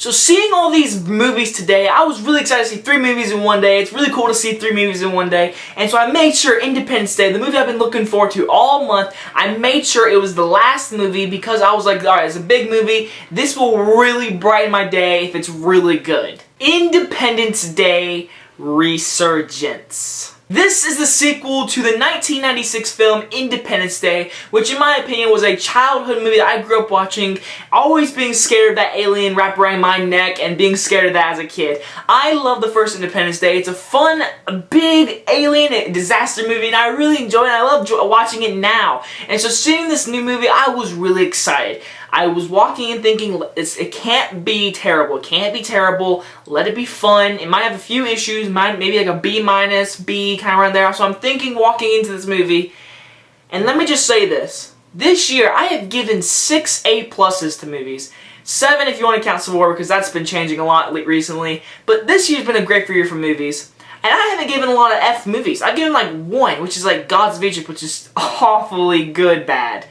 So seeing all these movies today, I was really excited to see 3 movies in one day. It's really cool to see 3 movies in one day. And so I made sure Independence Day, the movie I've been looking forward to all month, I made sure it was the last movie because I was like, alright, it's a big movie. This will really brighten my day if it's really good. Independence Day Resurgence. This is the sequel to the 1996 film Independence Day, which in my opinion was a childhood movie that I grew up watching, always being scared of that alien wrapped around my neck and being scared of that as a kid. I love the first Independence Day. It's a fun, big alien disaster movie and I really enjoy it. I love watching it now. And so seeing this new movie, I was really excited. I was walking and thinking, it can't be terrible. It can't be terrible. Let it be fun. It might have a few issues, maybe like a B-, B, kind of around there. So I'm thinking walking into this movie, and let me just say this. This year, I have given 6 A+ to movies. 7 if you want to count Civil War, because that's been changing a lot recently. But this year's been a great year for movies. And I haven't given a lot of F movies. I've given like 1, which is like Gods of Egypt, which is awfully good bad.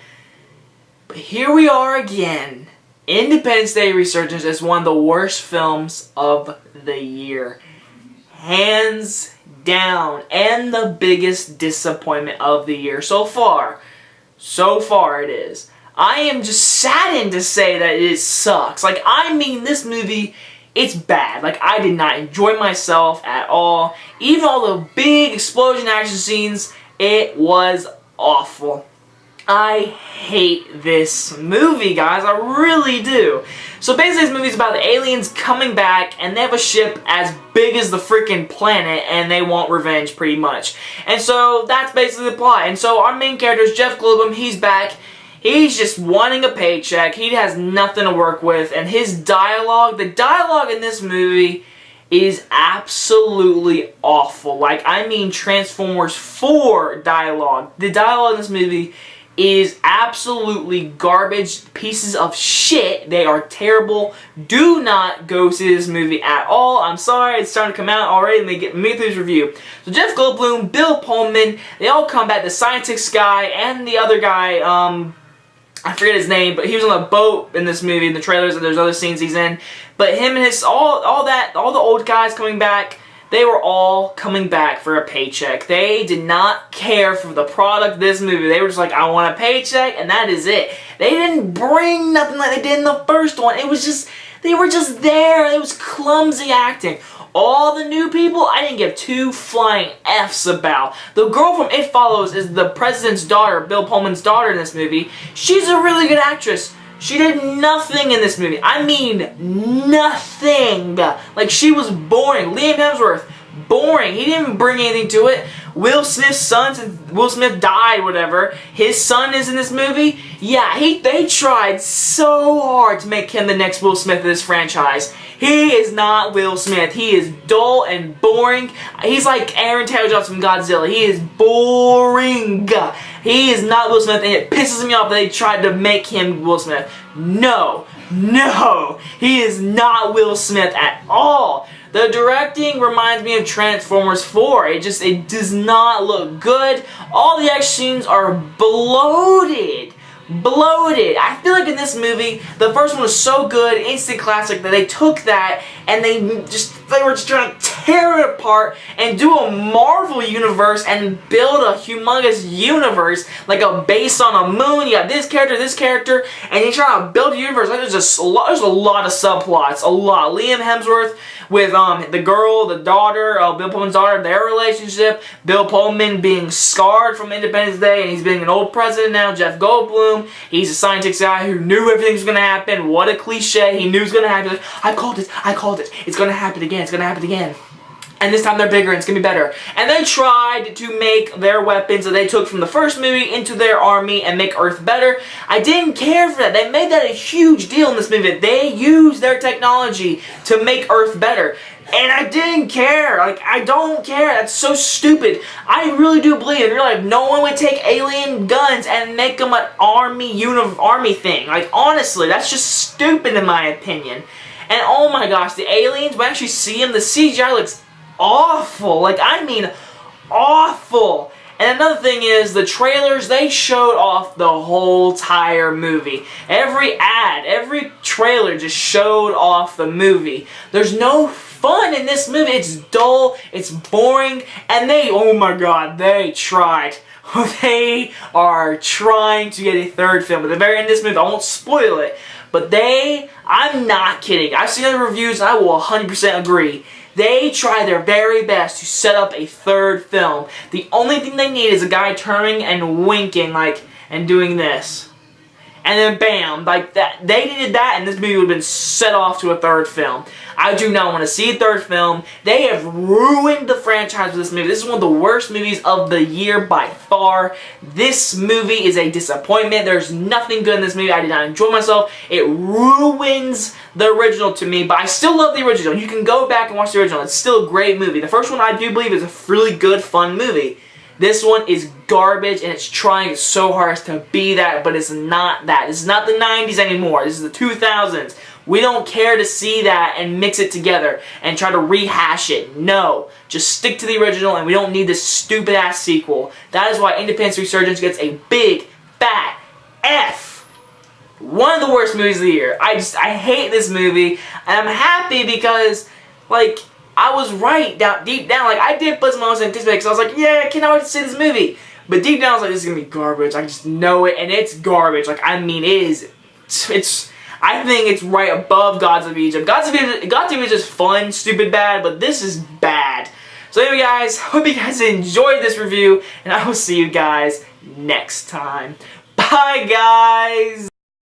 But here we are again. Independence Day Resurgence is one of the worst films of the year. Hands down. And the biggest disappointment of the year so far. So far it is. I am just saddened to say that it sucks. Like, I mean, this movie, it's bad. Like, I did not enjoy myself at all. Even all the big explosion action scenes, it was awful. I hate this movie, guys. I really do. So basically this movie is about the aliens coming back and they have a ship as big as the freaking planet and they want revenge pretty much. And so that's basically the plot. And so our main character is Jeff Goldblum. He's back. He's just wanting a paycheck. He has nothing to work with. And his dialogue, the dialogue in this movie is absolutely awful. Like, I mean Transformers 4 dialogue. The dialogue in this movie is absolutely garbage, pieces of shit. They are terrible. Do not go see this movie at all. I'm sorry, it's starting to come out already. Let me get through this review. So Jeff Goldblum, Bill Pullman, they all come back. The scientist guy and the other guy, I forget his name, but he was on a boat in this movie, in the trailers, and there's other scenes he's in. But him and his, all the old guys coming back, they were all coming back for a paycheck. They did not care for the product of this movie. They were just like, I want a paycheck, and that is it. They didn't bring nothing like they did in the first one. It was just, they were just there. It was clumsy acting. All the new people, I didn't give 2 flying F's about. The girl from It Follows is the president's daughter, Bill Pullman's daughter in this movie. She's a really good actress. She did nothing in this movie. I mean, nothing. Like, she was boring. Liam Hemsworth, boring. He didn't even bring anything to it. Will Smith's son, since Will Smith died, whatever, his son is in this movie. Yeah, they tried so hard to make him the next Will Smith of this franchise. He is not Will Smith. He is dull and boring. He's like Aaron Taylor Johnson from Godzilla. He is boring. He is not Will Smith, and it pisses me off that they tried to make him Will Smith. No, no, he is not Will Smith at all. The directing reminds me of Transformers 4. It does not look good. All the action scenes are bloated. Bloated. I feel like in this movie, the first one was so good, instant classic, that they took that and they were just trying to tear it apart and do a Marvel universe and build a humongous universe, like a base on a moon. You got this character, and you're trying to build a universe. There's a lot of subplots, a lot. Liam Hemsworth with the girl, the daughter, Bill Pullman's daughter, their relationship, Bill Pullman being scarred from Independence Day, and he's being an old president now, Jeff Goldblum. He's a scientist guy who knew everything was going to happen. What a cliche. He knew it was going to happen. Like, I called it. It's going to happen again. It's going to happen again. And this time they're bigger and it's going to be better. And they tried to make their weapons that they took from the first movie into their army and make Earth better. I didn't care for that. They made that a huge deal in this movie. They used their technology to make Earth better. And I didn't care. Like, I don't care. That's so stupid. I really do believe in real life no one would take alien guns and make them an army thing. Like, honestly, that's just stupid in my opinion. And oh my gosh, the aliens, when I actually see them, the CGI looks awful. Like, I mean, awful. And another thing is, the trailers, they showed off the whole entire movie. Every ad, every trailer just showed off the movie. There's no fun in this movie. It's dull, it's boring, and oh my god, they tried. They are trying to get a third film. At the very end of this movie, I won't spoil it, but I'm not kidding. I've seen other reviews and I will 100% agree. They try their very best to set up a third film. The only thing they need is a guy turning and winking, and doing this. And then bam, like that. They did that and this movie would have been set off to a third film. I do not want to see a third film. They have ruined the franchise with this movie. This is one of the worst movies of the year by far. This movie is a disappointment. There's nothing good in this movie. I did not enjoy myself. It ruins the original to me, but I still love the original. You can go back and watch the original. It's still a great movie. The first one, I do believe, is a really good, fun movie. This one is garbage, and it's trying so hard to be that, but it's not that. This is not the 90s anymore. This is the 2000s. We don't care to see that and mix it together and try to rehash it. No. Just stick to the original, and we don't need this stupid-ass sequel. That is why Independence Resurgence gets a big, fat F. One of the worst movies of the year. I hate this movie, and I'm happy because, I was right deep down. I did put some moments in anticipation because I was like, yeah, I cannot wait to see this movie. But deep down, I was like, this is going to be garbage. I just know it, and it's garbage. I mean, it is. I think it's right above Gods of Egypt. Gods of Egypt is fun, stupid, bad, but this is bad. So anyway, guys, hope you guys enjoyed this review, and I will see you guys next time. Bye, guys!